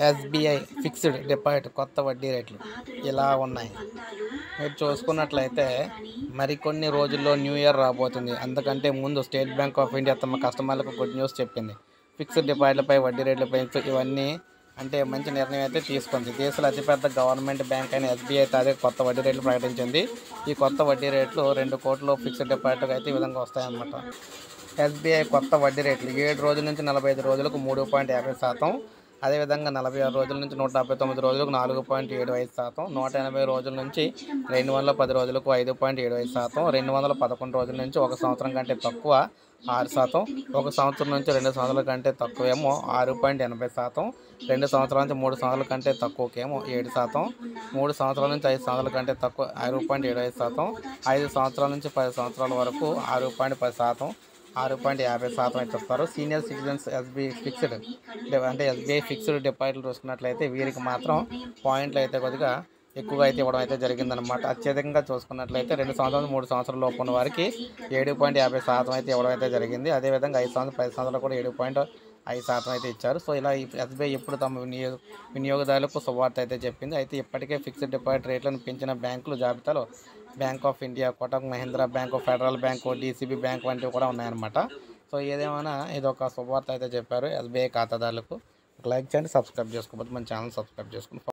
SBI fixed deposit కొత్త వడ్డీ రేట్లు ఇలా ఉన్నాయి. మీరు చూసుకున్నట్లయితే మరికొన్ని రోజుల్లో న్యూ ఇయర్ రాబోతుంది. అందుకంటే ముందు స్టేట్ బ్యాంక్ ఆఫ్ ఇండియా తమ కస్టమర్లకు గుడ్ న్యూస్ చెప్పింది. ఫిక్స్డ్ డిపాజిట్లపై వడ్డీ రేట్లు పెంచు ఇవన్నీ అంటే మంచి నిర్ణయం అయితే తీసుకుంది. దేశంలో అతిపెద్ద గవర్నమెంట్ బ్యాంక్ అయిన ఎస్బీఐ తాజాగా కొత్త వడ్డీ రేట్లు ప్రకటించింది. ఈ కొత్త వడ్డీ రేట్లు 2 కోట్ల ఫిక్స్డ్ డిపాజిట్లకు అయితే ఈ విధంగా వస్తాయన్నమాట. ఎస్బీఐ కొత్త వడ్డీ రేట్లు 7 రోజుల నుంచి 45 రోజులకు 3.50%, అదేవిధంగా 46 రోజుల నుంచి 179 రోజులకు 4.75%, 180 రోజుల నుంచి 210 రోజులకు 5.75%, 211 రోజుల నుంచి 1 సంవత్సరం కంటే తక్కువ 6%, 1 సంవత్సరం నుంచి 2 సంవత్సరాల కంటే తక్కువేమో 6.80%, 2 సంవత్సరాల నుంచి 3 సంవత్సరాల కంటే తక్కువకేమో 7%, 3 సంవత్సరాల నుంచి 5 సంవత్సరాల కంటే తక్కువ 6.75%, 5 సంవత్సరాల నుంచి 10 సంవత్సరాల వరకు 6.10%, 6.50% అయితే ఇస్తారు. సీనియర్ సిటిజన్స్ ఎస్బీఐ ఫిక్స్డ్ డిపాజిట్లు చూసుకున్నట్లయితే వీరికి మాత్రం పాయింట్లు అయితే కొద్దిగా ఎక్కువగా అయితే ఇవ్వడం అయితే జరిగిందనమాట. అత్యధికంగా చూసుకున్నట్లయితే 2 సంవత్సరాలు 3 సంవత్సరాల లోపు ఉన్న వారికి 7.50% అయితే ఇవ్వడం అయితే జరిగింది. అదేవిధంగా 5 సంవత్సరాలు 10 సంవత్సరాలు కూడా 7.5% అయితే ఇచ్చారు. సో ఇలా ఈ ఎస్బీఐ ఎప్పుడు తమ వినియోగదారులకు శుభవార్త అయితే చెప్పింది. అయితే ఇప్పటికే ఫిక్స్డ్ డిపాజిట్ రేట్లను పెంచిన బ్యాంకుల జాబితాలో bank of India, Kotak Mahindra bank, federal bank, DCB bank వంటివి కూడా ఉన్నాయన్నమాట. సో ఏదేమైనా ఇది ఒక శుభవార్త అయితే చెప్పారు ఎస్బీఐ ఖాతాదారులకు. ఒక లైక్ చేయండి, సబ్స్క్రైబ్ చేసుకోకపోతే మన ఛానల్ సబ్స్క్రైబ్ చేసుకోండి.